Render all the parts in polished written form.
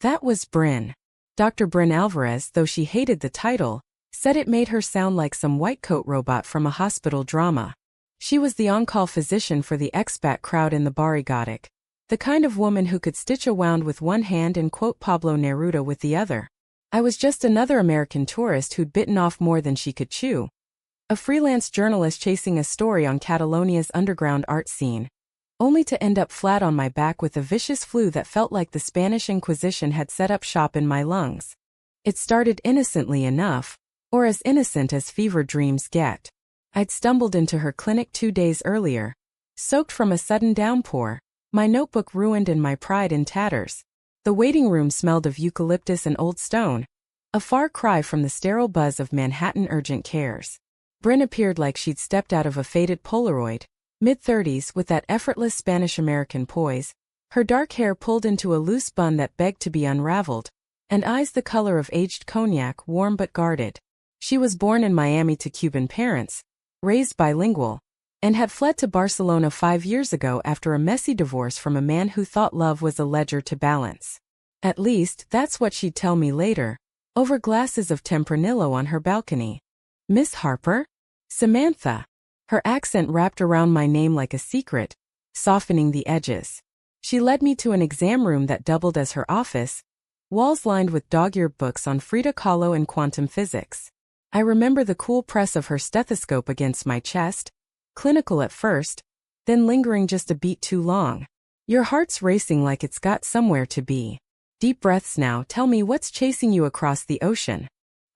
That was Bryn. Dr. Bryn Alvarez, though she hated the title, said it made her sound like some white-coat robot from a hospital drama. She was the on-call physician for the expat crowd in the Barrigotic, the kind of woman who could stitch a wound with one hand and quote Pablo Neruda with the other. I was just another American tourist who'd bitten off more than she could chew. A freelance journalist chasing a story on Catalonia's underground art scene, only to end up flat on my back with a vicious flu that felt like the Spanish Inquisition had set up shop in my lungs. It started innocently enough, or as innocent as fever dreams get. I'd stumbled into her clinic 2 days earlier, soaked from a sudden downpour, my notebook ruined and my pride in tatters. The waiting room smelled of eucalyptus and old stone, a far cry from the sterile buzz of Manhattan urgent cares. Bryn appeared like she'd stepped out of a faded Polaroid, mid-30s with that effortless Spanish-American poise, her dark hair pulled into a loose bun that begged to be unraveled, and eyes the color of aged cognac, warm but guarded. She was born in Miami to Cuban parents, raised bilingual, and had fled to Barcelona 5 years ago after a messy divorce from a man who thought love was a ledger to balance. At least, that's what she'd tell me later, over glasses of Tempranillo on her balcony. Miss Harper? Samantha. Her accent wrapped around my name like a secret, softening the edges. She led me to an exam room that doubled as her office, walls lined with dog-eared books on Frida Kahlo and quantum physics. I remember the cool press of her stethoscope against my chest, clinical at first, then lingering just a beat too long. Your heart's racing like it's got somewhere to be. Deep breaths now. Tell me what's chasing you across the ocean.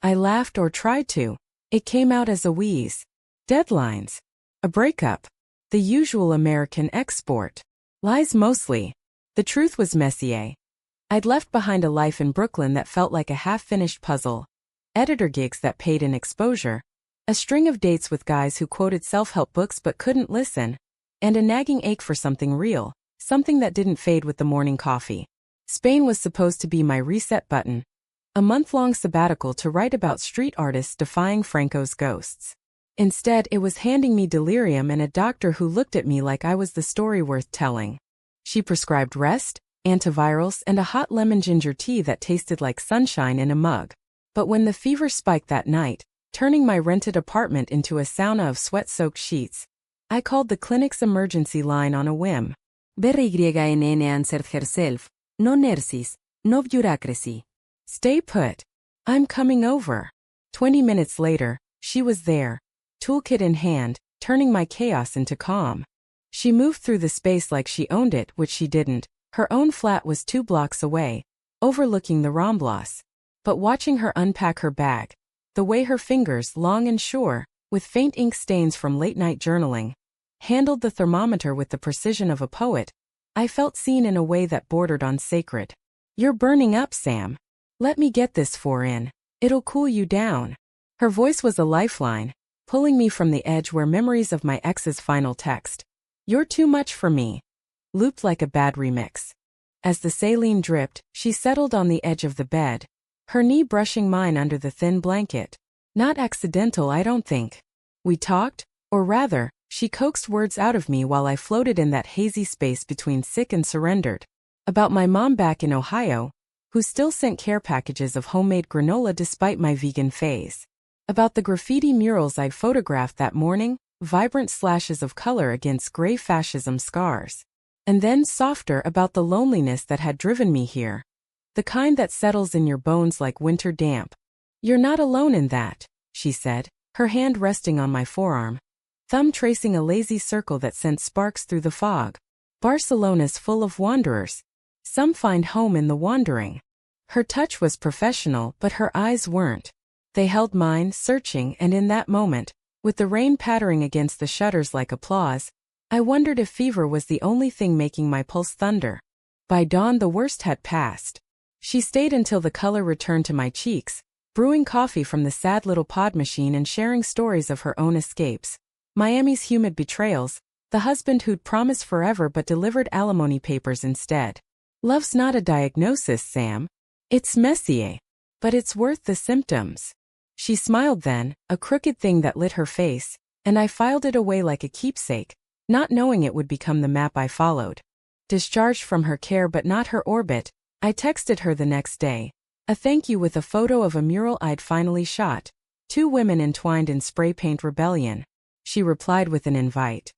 I laughed or tried to. It came out as a wheeze. Deadlines. A breakup. The usual American export. Lies mostly. The truth was Messier. I'd left behind a life in Brooklyn that felt like a half-finished puzzle, editor gigs that paid in exposure, a string of dates with guys who quoted self-help books but couldn't listen, and a nagging ache for something real, something that didn't fade with the morning coffee. Spain was supposed to be my reset button, a month-long sabbatical to write about street artists defying Franco's ghosts. Instead, it was handing me delirium and a doctor who looked at me like I was the story worth telling. She prescribed rest, antivirals, and a hot lemon ginger tea that tasted like sunshine in a mug. But when the fever spiked that night, turning my rented apartment into a sauna of sweat-soaked sheets, I called the clinic's emergency line on a whim. BRYNN answered herself, no nurses, no bureaucracy. Stay put. I'm coming over. 20 minutes later, she was there, toolkit in hand, turning my chaos into calm. She moved through the space like she owned it, which she didn't. Her own flat was 2 blocks away, overlooking the Ramblas. But watching her unpack her bag, the way her fingers, long and sure, with faint ink stains from late-night journaling, handled the thermometer with the precision of a poet, I felt seen in a way that bordered on sacred. You're burning up, Sam. Let me get this 4 in. It'll cool you down. Her voice was a lifeline, pulling me from the edge where memories of my ex's final text, "You're too much for me," looped like a bad remix. As the saline dripped, she settled on the edge of the bed, her knee brushing mine under the thin blanket. Not accidental, I don't think. We talked, or rather, she coaxed words out of me while I floated in that hazy space between sick and surrendered. About my mom back in Ohio, who still sent care packages of homemade granola despite my vegan phase. About the graffiti murals I'd photographed that morning, vibrant slashes of color against gray fascism scars. And then softer about the loneliness that had driven me here. The kind that settles in your bones like winter damp. You're not alone in that, she said, her hand resting on my forearm, thumb tracing a lazy circle that sent sparks through the fog. Barcelona's full of wanderers. Some find home in the wandering. Her touch was professional, but her eyes weren't. They held mine, searching, and in that moment, with the rain pattering against the shutters like applause, I wondered if fever was the only thing making my pulse thunder. By dawn the worst had passed. She stayed until the color returned to my cheeks, brewing coffee from the sad little pod machine and sharing stories of her own escapes. Miami's humid betrayals, the husband who'd promised forever but delivered alimony papers instead. Love's not a diagnosis, Sam. It's Messier. But it's worth the symptoms. She smiled then, a crooked thing that lit her face, and I filed it away like a keepsake, not knowing it would become the map I followed. Discharged from her care but not her orbit, I texted her the next day. A thank you with a photo of a mural I'd finally shot. 2 women entwined in spray paint rebellion. She replied with an invite.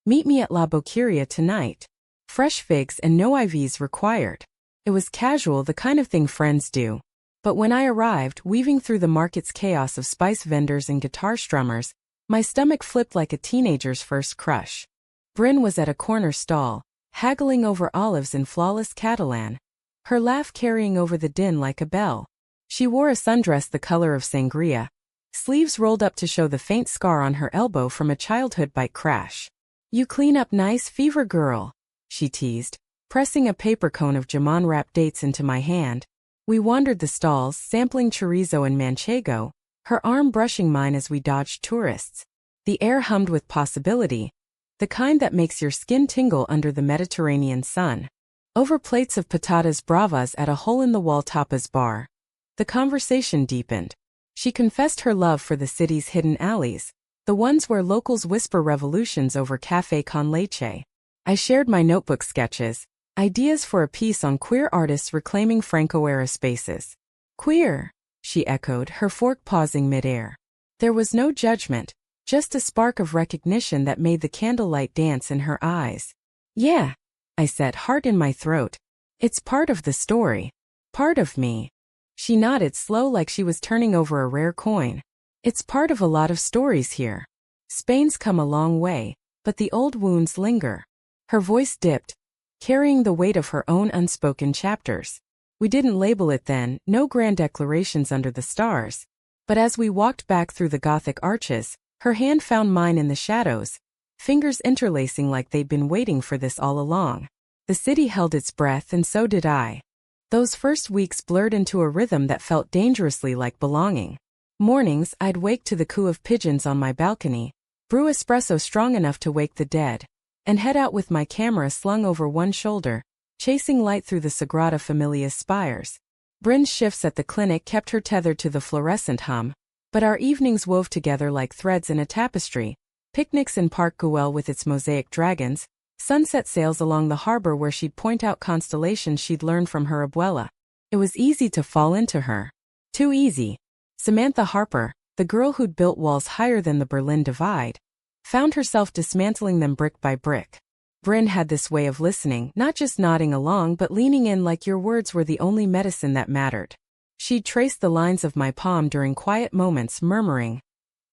Meet me at La Boqueria tonight. Fresh figs and no IVs required. It was casual, the kind of thing friends do. But when I arrived, weaving through the market's chaos of spice vendors and guitar strummers, my stomach flipped like a teenager's first crush. Bryn was at a corner stall, haggling over olives in flawless Catalan, her laugh carrying over the din like a bell. She wore a sundress the color of sangria, sleeves rolled up to show the faint scar on her elbow from a childhood bike crash. You clean up nice, fever girl, she teased, pressing a paper cone of jamon-wrapped dates into my hand. We wandered the stalls, sampling chorizo and manchego, her arm brushing mine as we dodged tourists. The air hummed with possibility, the kind that makes your skin tingle under the Mediterranean sun. Over plates of patatas bravas at a hole-in-the-wall tapas bar, the conversation deepened. She confessed her love for the city's hidden alleys, the ones where locals whisper revolutions over café con leche. I shared my notebook sketches, ideas for a piece on queer artists reclaiming Franco-era spaces. Queer, she echoed, her fork pausing midair. There was no judgment, just a spark of recognition that made the candlelight dance in her eyes. Yeah, I said, heart in my throat. It's part of the story. Part of me. She nodded, slow like she was turning over a rare coin. It's part of a lot of stories here. Spain's come a long way, but the old wounds linger. Her voice dipped, carrying the weight of her own unspoken chapters. We didn't label it then, no grand declarations under the stars. But as we walked back through the Gothic arches, her hand found mine in the shadows, fingers interlacing like they'd been waiting for this all along. The city held its breath, and so did I. Those first weeks blurred into a rhythm that felt dangerously like belonging. Mornings, I'd wake to the coo of pigeons on my balcony, brew espresso strong enough to wake the dead, and head out with my camera slung over one shoulder, chasing light through the Sagrada Familia's spires. Bryn's shifts at the clinic kept her tethered to the fluorescent hum, but our evenings wove together like threads in a tapestry. Picnics in Park Güell with its mosaic dragons, sunset sails along the harbor where she'd point out constellations she'd learned from her abuela. It was easy to fall into her. Too easy. Samantha Harper, the girl who'd built walls higher than the Berlin Divide, found herself dismantling them brick by brick. Bryn had this way of listening, not just nodding along but leaning in like your words were the only medicine that mattered. She'd trace the lines of my palm during quiet moments, murmuring,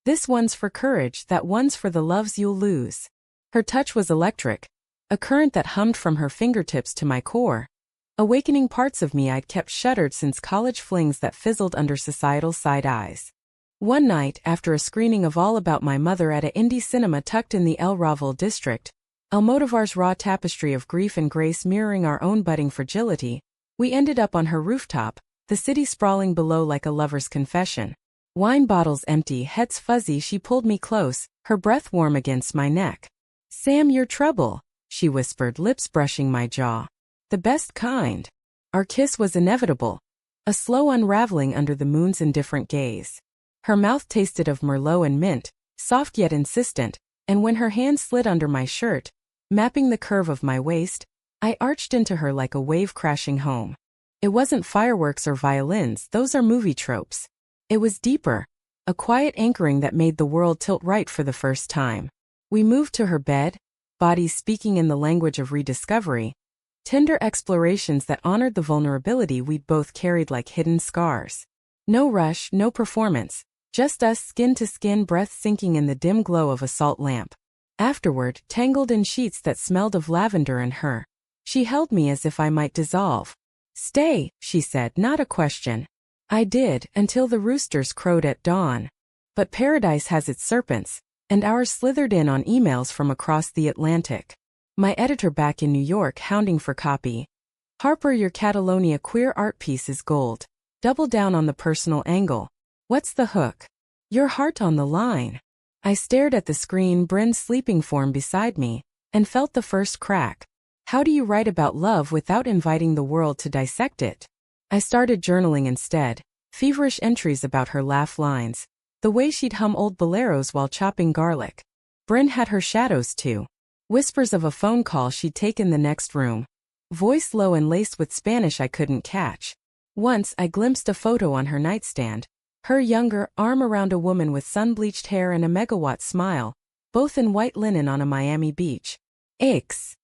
"This one's for courage, that one's for the loves you'll lose." Her touch was electric, a current that hummed from her fingertips to my core, awakening parts of me I'd kept shuttered since college flings that fizzled under societal side eyes. One night, after a screening of All About My Mother at a indie cinema tucked in the El Raval district, Almodovar's raw tapestry of grief and grace mirroring our own budding fragility, we ended up on her rooftop, the city sprawling below like a lover's confession. Wine bottles empty, heads fuzzy, she pulled me close, her breath warm against my neck. "Sam, you're trouble," she whispered, lips brushing my jaw. "The best kind." Our kiss was inevitable, a slow unraveling under the moon's indifferent gaze. Her mouth tasted of Merlot and mint, soft yet insistent, and when her hand slid under my shirt, mapping the curve of my waist, I arched into her like a wave crashing home. It wasn't fireworks or violins, those are movie tropes. It was deeper, a quiet anchoring that made the world tilt right for the first time. We moved to her bed, bodies speaking in the language of rediscovery, tender explorations that honored the vulnerability we'd both carried like hidden scars. No rush, no performance, just us skin to skin, breath sinking in the dim glow of a salt lamp. Afterward, tangled in sheets that smelled of lavender and her, she held me as if I might dissolve. "Stay," she said, not a question. I did, until the roosters crowed at dawn. But paradise has its serpents, and ours slithered in on emails from across the Atlantic. My editor back in New York hounding for copy. "Harper, your Catalonia queer art piece is gold. Double down on the personal angle. What's the hook? Your heart on the line." I stared at the screen, Bryn's sleeping form beside me, and felt the first crack. How do you write about love without inviting the world to dissect it? I started journaling instead, feverish entries about her laugh lines, the way she'd hum old boleros while chopping garlic. Bryn had her shadows too. Whispers of a phone call she'd taken the next room. voice low and laced with Spanish I couldn't catch. Once I glimpsed a photo on her nightstand. Her younger, arm around a woman with sun-bleached hair and a megawatt smile, both in white linen on a Miami beach. Aches.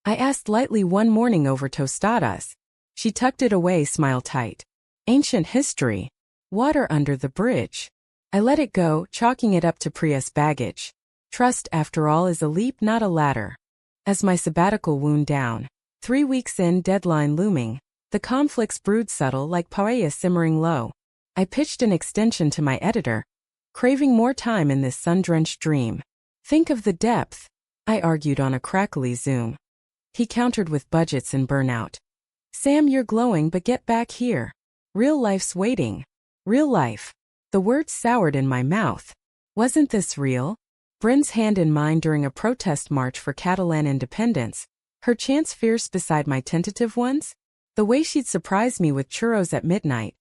I asked lightly one morning over tostadas. She tucked it away, smile tight. Ancient history. Water under the bridge. I let it go, chalking it up to Prius baggage. Trust, after all, is a leap, not a ladder. As my sabbatical wound down, 3 weeks in, deadline looming, the conflicts brewed subtle like paella simmering low. I pitched an extension to my editor, craving more time in this sun-drenched dream. Think of the depth, I argued on a crackly Zoom. He countered with budgets and burnout. Sam, you're glowing, but get back here. Real life's waiting. Real life. The words soured in my mouth. Wasn't this real? Bryn's hand in mine during a protest march for Catalan independence, her chance fierce beside my tentative ones? The way she'd surprise me with churros at midnight,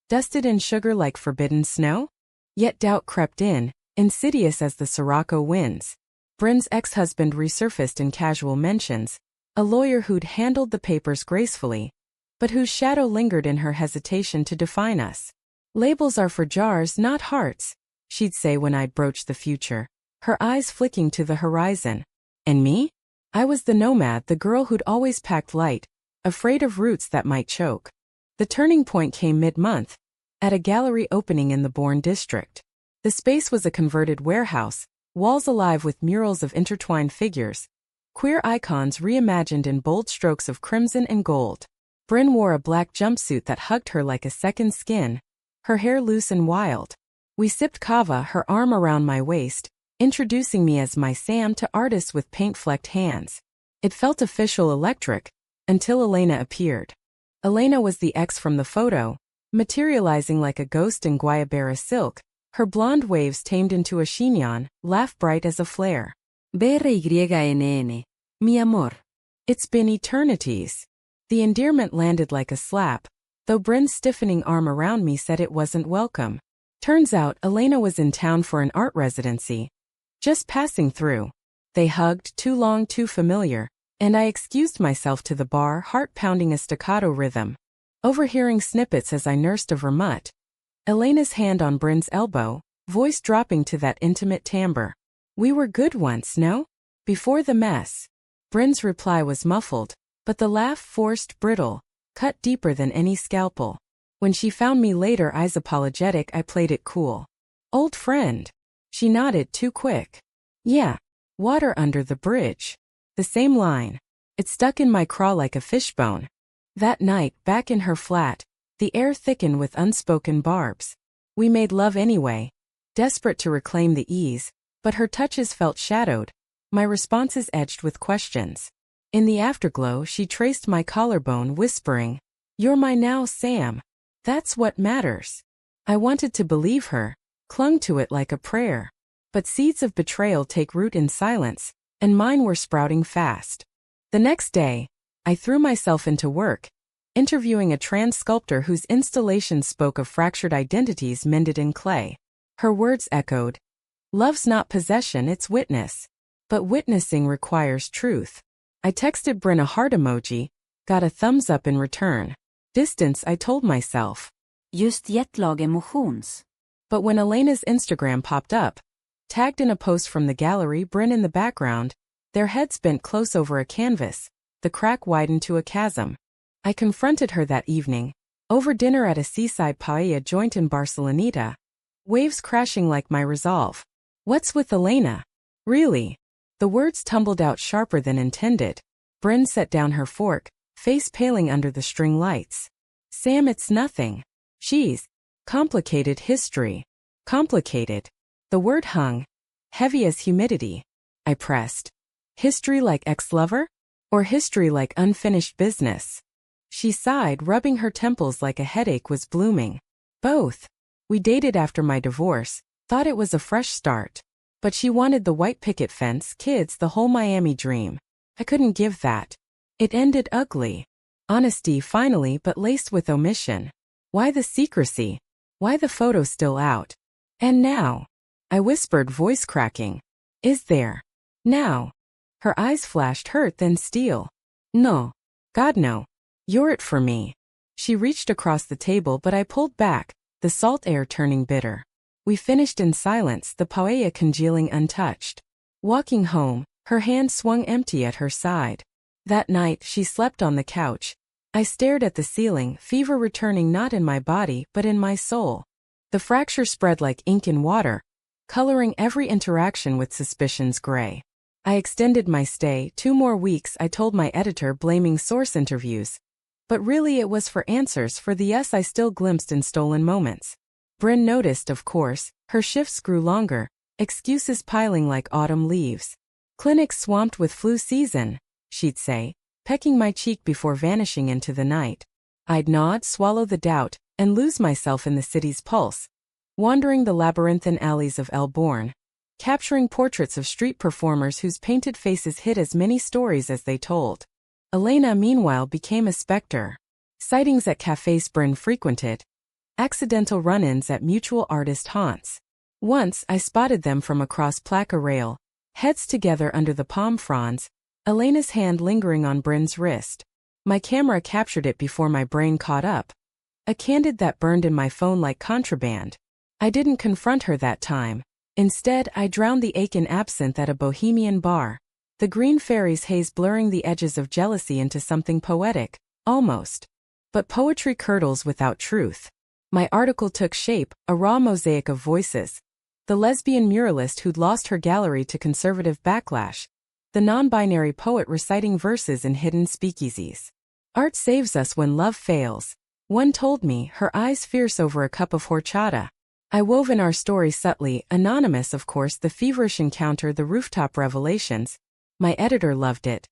dusted in sugar like forbidden snow? Yet doubt crept in, insidious as the Sirocco winds. Bryn's ex-husband resurfaced in casual mentions, a lawyer who'd handled the papers gracefully, but whose shadow lingered in her hesitation to define us. Labels are for jars, not hearts, she'd say when I'd broach the future, her eyes flicking to the horizon. And me? I was the nomad, the girl who'd always packed light, afraid of roots that might choke. The turning point came mid-month, at a gallery opening in the Bourne district. The space was a converted warehouse, walls alive with murals of intertwined figures, queer icons reimagined in bold strokes of crimson and gold. Bryn wore a black jumpsuit that hugged her like a second skin, her hair loose and wild. We sipped kava, her arm around my waist, introducing me as my Sam to artists with paint-flecked hands. It felt official, electric, until Elena appeared. Elena was the ex from the photo, materializing like a ghost in guayabera silk, her blonde waves tamed into a chignon, laugh bright as a flare. BRYNN, mi amor. It's been eternities. The endearment landed like a slap, though Bryn's stiffening arm around me said it wasn't welcome. Turns out Elena was in town for an art residency. Just passing through. They hugged, too long, too familiar, and I excused myself to the bar, heart pounding a staccato rhythm. Overhearing snippets as I nursed a vermouth. Elena's hand on Bryn's elbow, voice dropping to that intimate timbre. We were good once, no? Before the mess. Bryn's reply was muffled, but the laugh forced, brittle, cut deeper than any scalpel. When she found me later, eyes apologetic, I played it cool. Old friend. She nodded, too quick. Yeah. Water under the bridge. The same line. It stuck in my craw like a fishbone. That night, back in her flat, the air thickened with unspoken barbs. We made love anyway, desperate to reclaim the ease, but her touches felt shadowed, my responses edged with questions. In the afterglow, she traced my collarbone, whispering, "You're my now, Sam. That's what matters." I wanted to believe her, clung to it like a prayer. But seeds of betrayal take root in silence, and mine were sprouting fast. The next day, I threw myself into work, interviewing a trans sculptor whose installation spoke of fractured identities mended in clay. Her words echoed, "Love's not possession, it's witness. But witnessing requires truth." I texted Bryn a heart emoji, got a thumbs up in return. Distance, I told myself. Just jetlag emotions. But when Elena's Instagram popped up, tagged in a post from the gallery, Bryn in the background, their heads bent close over a canvas, the crack widened to a chasm. I confronted her that evening, over dinner at a seaside paella joint in Barceloneta, waves crashing like my resolve. What's with Elena? Really? The words tumbled out sharper than intended. Bryn set down her fork, face paling under the string lights. Sam, it's nothing. She's complicated history. Complicated. The word hung, heavy as humidity. I pressed. History like ex-lover? Or history like unfinished business? She sighed, rubbing her temples like a headache was blooming. Both. We dated after my divorce, thought it was a fresh start. But she wanted the white picket fence, kids, the whole Miami dream. I couldn't give that. It ended ugly. Honesty finally, but laced with omission. Why the secrecy? Why the photo still out? And now? I whispered, voice cracking. Is there? Now? Her eyes flashed hurt then steel. No. God no. You're it for me. She reached across the table but I pulled back, the salt air turning bitter. We finished in silence, the paella congealing untouched. Walking home, her hand swung empty at her side. That night, she slept on the couch. I stared at the ceiling, fever returning not in my body but in my soul. The fracture spread like ink in water, coloring every interaction with suspicions gray. I extended my stay 2 more weeks, I told my editor, blaming source interviews. But really it was for answers for the yes I still glimpsed in stolen moments. Bryn noticed, of course, her shifts grew longer, excuses piling like autumn leaves. Clinics swamped with flu season, she'd say, pecking my cheek before vanishing into the night. I'd nod, swallow the doubt, and lose myself in the city's pulse, wandering the labyrinthine alleys of Elborn, capturing portraits of street performers whose painted faces hid as many stories as they told. Elena, meanwhile, became a specter. Sightings at cafes Bryn frequented, accidental run-ins at mutual artist haunts. Once, I spotted them from across Placa rail, heads together under the palm fronds, Elena's hand lingering on Bryn's wrist. My camera captured it before my brain caught up. A candid that burned in my phone like contraband. I didn't confront her that time. Instead, I drowned the ache in absinthe at a bohemian bar. The green fairy's haze blurring the edges of jealousy into something poetic, almost. But poetry curdles without truth. My article took shape, a raw mosaic of voices. The lesbian muralist who'd lost her gallery to conservative backlash. The non-binary poet reciting verses in hidden speakeasies. Art saves us when love fails. One told me, her eyes fierce over a cup of horchata. I wove in our story subtly, anonymous of course, the feverish encounter, the rooftop revelations. My editor loved it.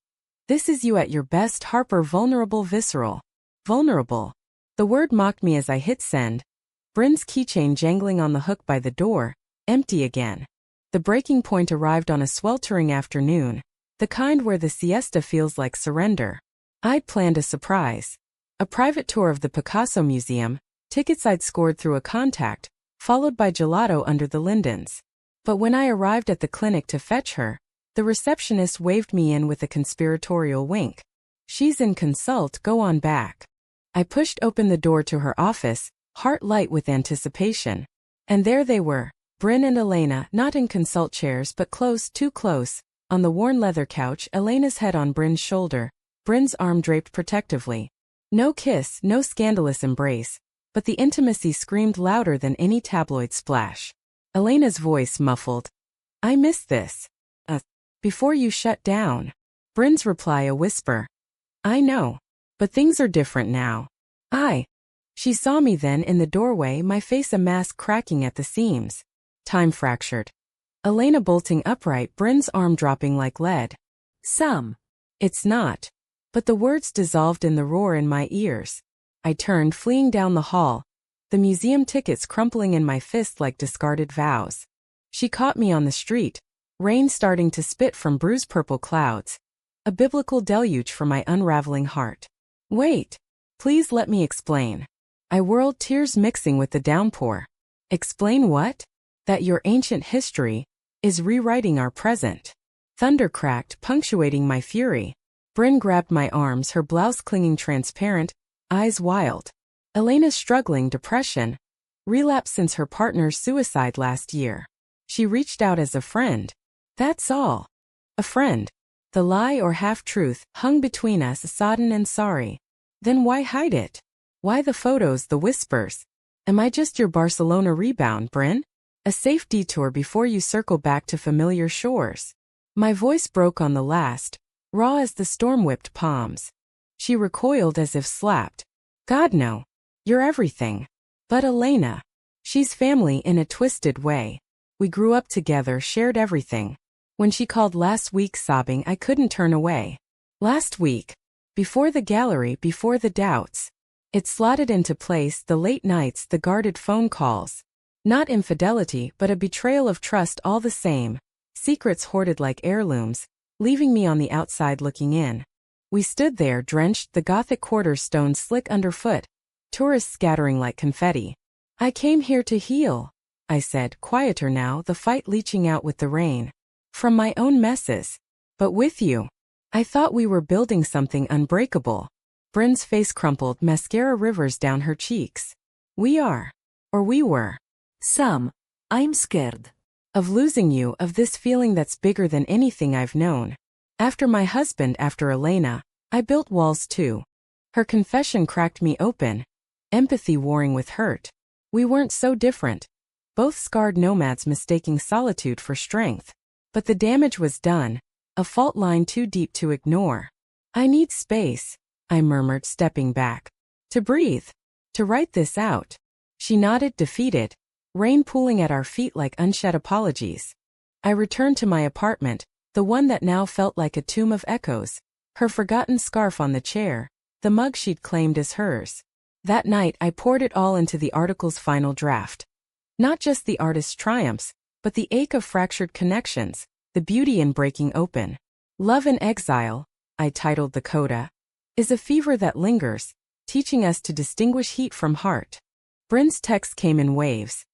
This is you at your best, Harper, vulnerable, visceral. Vulnerable. The word mocked me as I hit send. Bryn's keychain jangling on the hook by the door, empty again. The breaking point arrived on a sweltering afternoon, the kind where the siesta feels like surrender. I'd planned a surprise. A private tour of the Picasso Museum, tickets I'd scored through a contact, followed by gelato under the lindens. But when I arrived at the clinic to fetch her, the receptionist waved me in with a conspiratorial wink. She's in consult, go on back. I pushed open the door to her office, heart light with anticipation. And there they were, Bryn and Elena, not in consult chairs but close, too close, on the worn leather couch, Elena's head on Bryn's shoulder, Bryn's arm draped protectively. No kiss, no scandalous embrace, but the intimacy screamed louder than any tabloid splash. Elena's voice muffled. I missed this. Before you shut down. Bryn's reply a whisper. I know. But things are different now. She saw me then in the doorway, my face a mask cracking at the seams. Time fractured. Elena bolting upright, Bryn's arm dropping like lead. It's not. But the words dissolved in the roar in my ears. I turned, fleeing down the hall, the museum tickets crumpling in my fist like discarded vows. She caught me on the street, rain starting to spit from bruised purple clouds. A biblical deluge for my unraveling heart. Wait. Please let me explain. I whirled, tears mixing with the downpour. Explain what? That your ancient history is rewriting our present. Thunder cracked, punctuating my fury. Bryn grabbed my arms, her blouse clinging transparent, eyes wild. Elena's struggling depression. Relapse since her partner's suicide last year. She reached out as a friend. That's all. A friend. The lie or half-truth hung between us, sodden and sorry. Then why hide it? Why the photos, the whispers? Am I just your Barcelona rebound, Bryn? A safe detour before you circle back to familiar shores. My voice broke on the last, raw as the storm-whipped palms. She recoiled as if slapped. God no. You're everything. But Elena. She's family in a twisted way. We grew up together, shared everything. When she called last week sobbing, I couldn't turn away. Last week. Before the gallery, before the doubts. It slotted into place, the late nights, the guarded phone calls. Not infidelity, but a betrayal of trust all the same. Secrets hoarded like heirlooms, leaving me on the outside looking in. We stood there, drenched, the Gothic quarter stones slick underfoot, tourists scattering like confetti. I came here to heal, I said, quieter now, the fight leaching out with the rain. From my own messes. But with you. I thought we were building something unbreakable. Bryn's face crumpled, mascara rivers down her cheeks. We are. Or we were. Sam, I'm scared. Of losing you, of this feeling that's bigger than anything I've known. After my husband, after Elena, I built walls too. Her confession cracked me open. Empathy warring with hurt. We weren't so different. Both scarred nomads mistaking solitude for strength. But the damage was done, a fault line too deep to ignore. I need space, I murmured, stepping back. To breathe. To write this out. She nodded, defeated. Rain pooling at our feet like unshed apologies. I returned to my apartment, the one that now felt like a tomb of echoes. Her forgotten scarf on the chair, the mug she'd claimed as hers. That night I poured it all into the article's final draft. Not just the artist's triumphs, but the ache of fractured connections, the beauty in breaking open. Love in Exile, I titled the coda, is a fever that lingers, teaching us to distinguish heat from heart. Bryn's text came in waves.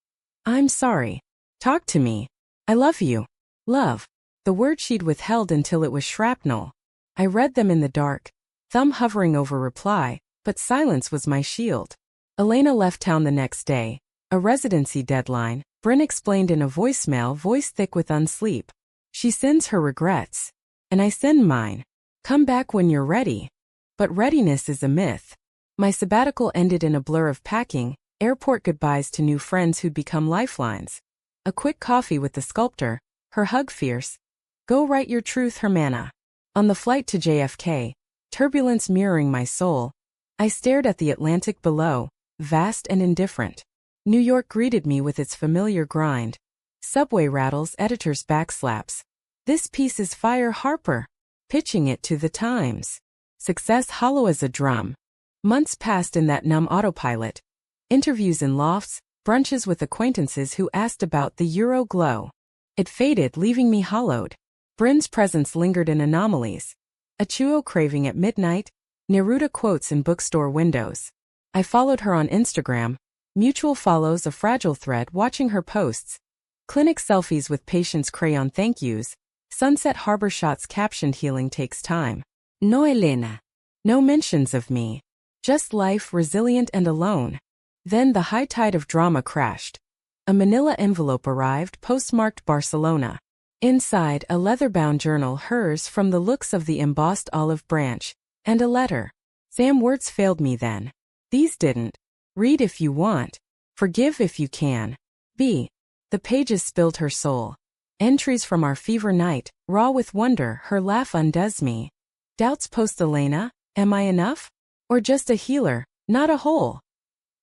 I'm sorry. Talk to me. I love you. Love. The word she'd withheld until it was shrapnel. I read them in the dark, thumb hovering over reply, but silence was my shield. Elena left town the next day, a residency deadline. Bryn explained in a voicemail, voice thick with unsleep. She sends her regrets. And I send mine. Come back when you're ready. But readiness is a myth. My sabbatical ended in a blur of packing, airport goodbyes to new friends who'd become lifelines. A quick coffee with the sculptor, her hug fierce. Go write your truth, Hermana. On the flight to JFK, turbulence mirroring my soul, I stared at the Atlantic below, vast and indifferent. New York greeted me with its familiar grind. Subway rattles, editors' backslaps. This piece is fire, Harper. Pitching it to the Times. Success hollow as a drum. Months passed in that numb autopilot. Interviews in lofts, brunches with acquaintances who asked about the Euro glow. It faded, leaving me hollowed. Bryn's presence lingered in anomalies. A chuo craving at midnight, Neruda quotes in bookstore windows. I followed her on Instagram. Mutual follows, a fragile thread, watching her posts. Clinic selfies with patients' crayon thank yous. Sunset harbor shots captioned healing takes time. No Elena. No mentions of me. Just life, resilient and alone. Then the high tide of drama crashed. A manila envelope arrived, postmarked Barcelona. Inside, a leather-bound journal, hers from the looks of the embossed olive branch, and a letter. Sam, words failed me then. These didn't. Read if you want. Forgive if you can. B. The pages spilled her soul. Entries from our fever night, raw with wonder, her laugh undoes me. Doubts post Elena, am I enough? Or just a healer, not a whole?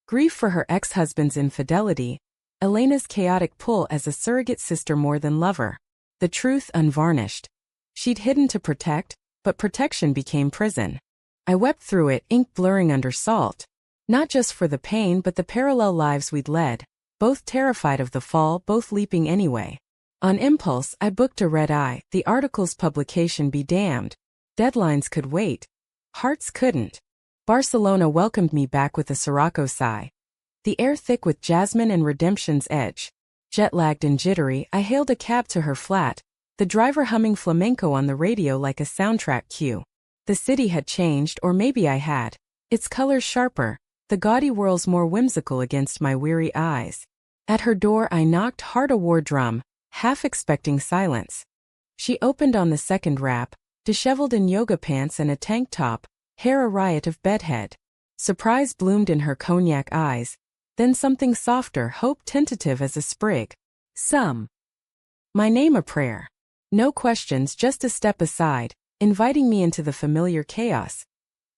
Grief for her ex-husband's infidelity. Elena's chaotic pull as a surrogate sister more than lover. The truth unvarnished. She'd hidden to protect, but protection became prison. I wept through it, ink blurring under salt. Not just for the pain but the parallel lives we'd led, both terrified of the fall, both leaping anyway. On impulse, I booked a red-eye, the article's publication be damned. Deadlines could wait. Hearts couldn't. Barcelona welcomed me back with a Sirocco sigh. The air thick with jasmine and redemption's edge. Jet-lagged and jittery, I hailed a cab to her flat, the driver humming flamenco on the radio like a soundtrack cue. The city had changed, or maybe I had. Its colors sharper, the gaudy whirls more whimsical against my weary eyes. At her door I knocked, heart a war drum, half expecting silence. She opened on the second rap, disheveled in yoga pants and a tank top, hair a riot of bedhead. Surprise bloomed in her cognac eyes, then something softer, hope tentative as a sprig. My name a prayer. No questions, just a step aside, inviting me into the familiar chaos.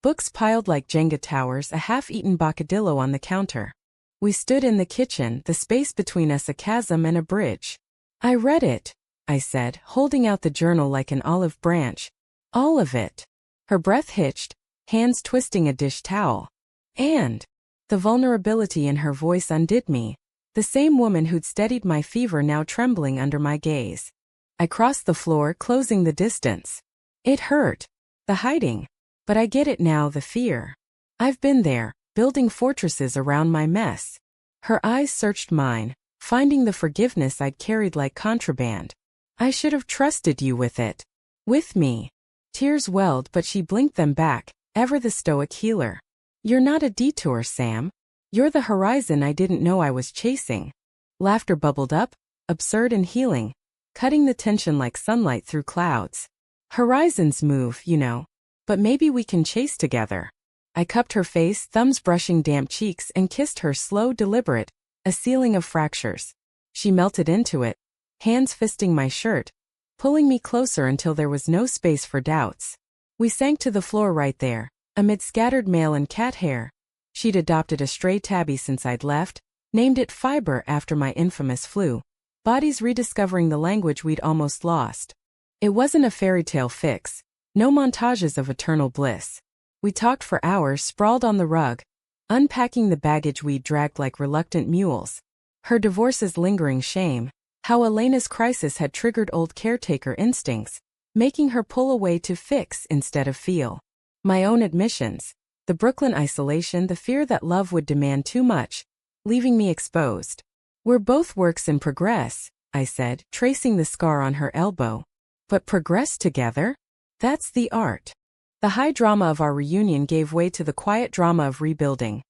Books piled like Jenga towers, a half-eaten bocadillo on the counter. We stood in the kitchen, the space between us a chasm and a bridge. I read it, I said, holding out the journal like an olive branch. All of it. Her breath hitched, hands twisting a dish towel. And the vulnerability in her voice undid me. The same woman who'd steadied my fever now trembling under my gaze. I crossed the floor, closing the distance. It hurt. The hiding. But I get it now, the fear. I've been there, building fortresses around my mess. Her eyes searched mine, finding the forgiveness I'd carried like contraband. I should have trusted you with it. With me. Tears welled, but she blinked them back, ever the stoic healer. You're not a detour, Sam. You're the horizon I didn't know I was chasing. Laughter bubbled up, absurd and healing, cutting the tension like sunlight through clouds. Horizons move, you know, but maybe we can chase together. I cupped her face, thumbs brushing damp cheeks, and kissed her slow, deliberate, a ceiling of fractures. She melted into it, hands fisting my shirt, pulling me closer until there was no space for doubts. We sank to the floor right there, amid scattered mail and cat hair. She'd adopted a stray tabby since I'd left, named it Fiber after my infamous flu, bodies rediscovering the language we'd almost lost. It wasn't a fairy tale fix, no montages of eternal bliss. We talked for hours sprawled on the rug, unpacking the baggage we'd dragged like reluctant mules. Her divorce's lingering shame, how Elena's crisis had triggered old caretaker instincts, making her pull away to fix instead of feel. My own admissions, the Brooklyn isolation, the fear that love would demand too much, leaving me exposed. We're both works in progress, I said, tracing the scar on her elbow. But progress together? That's the art. The high drama of our reunion gave way to the quiet drama of rebuilding.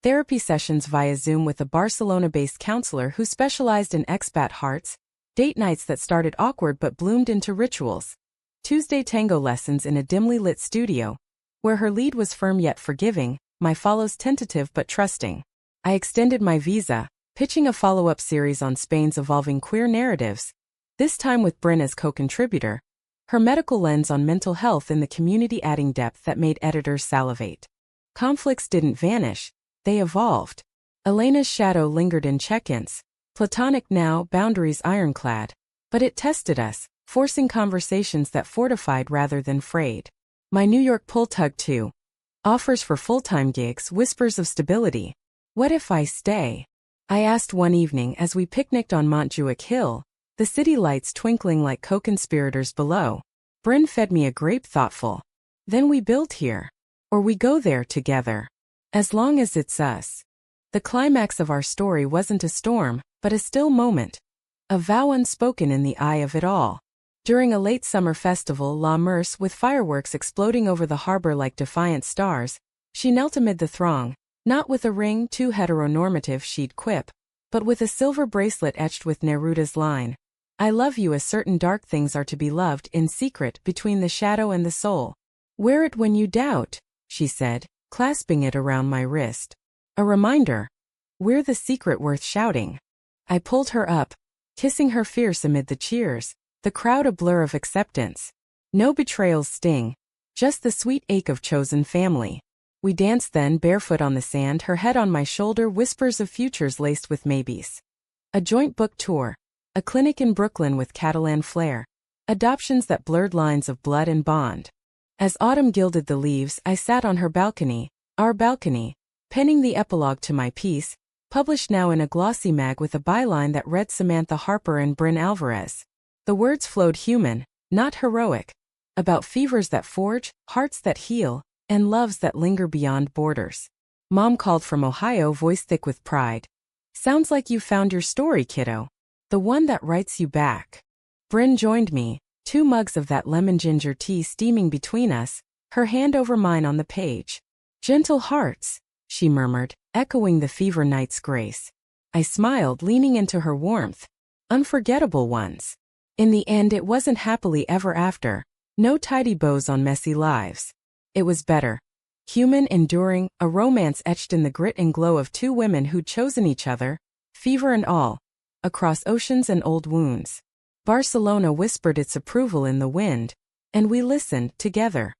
Therapy sessions via Zoom with a Barcelona-based counselor who specialized in expat hearts, date nights that started awkward but bloomed into rituals, Tuesday tango lessons in a dimly lit studio, where her lead was firm yet forgiving, my follows tentative but trusting. I extended my visa, pitching a follow-up series on Spain's evolving queer narratives, this time with Bryn as co-contributor, her medical lens on mental health in the community adding depth that made editors salivate. Conflicts didn't vanish, they evolved. Elena's shadow lingered in check-ins, platonic now, boundaries ironclad, but it tested us, forcing conversations that fortified rather than frayed. My New York pull tug too. Offers for full-time gigs, whispers of stability. What if I stay? I asked one evening as we picnicked on Montjuic Hill, the city lights twinkling like co-conspirators below. Bryn fed me a grape thoughtful. Then we build here. Or we go there together. As long as it's us. The climax of our story wasn't a storm, but a still moment. A vow unspoken in the eye of it all. During a late summer festival, La Merce, with fireworks exploding over the harbor like defiant stars, she knelt amid the throng, not with a ring too heteronormative she'd quip, but with a silver bracelet etched with Neruda's line, I love you as certain dark things are to be loved in secret between the shadow and the soul. Wear it when you doubt, she said, clasping it around my wrist. A reminder. We're the secret worth shouting. I pulled her up, kissing her fierce amid the cheers, the crowd a blur of acceptance. No betrayals sting, just the sweet ache of chosen family. We danced then barefoot on the sand, her head on my shoulder, whispers of futures laced with maybes. A joint book tour, a clinic in Brooklyn with Catalan flair, adoptions that blurred lines of blood and bond. As autumn gilded the leaves, I sat on her balcony, our balcony, penning the epilogue to my piece, published now in a glossy mag with a byline that read Samantha Harper and Bryn Alvarez. The words flowed human, not heroic, about fevers that forge, hearts that heal, and loves that linger beyond borders. Mom called from Ohio, voice thick with pride. Sounds like you found your story, kiddo. The one that writes you back. Bryn joined me, 2 mugs of that lemon ginger tea steaming between us, her hand over mine on the page. Gentle hearts, she murmured, echoing the fever night's grace. I smiled, leaning into her warmth. Unforgettable ones. In the end, it wasn't happily ever after, no tidy bows on messy lives. It was better. Human, enduring, a romance etched in the grit and glow of 2 women who'd chosen each other, fever and all, across oceans and old wounds. Barcelona whispered its approval in the wind, and we listened together.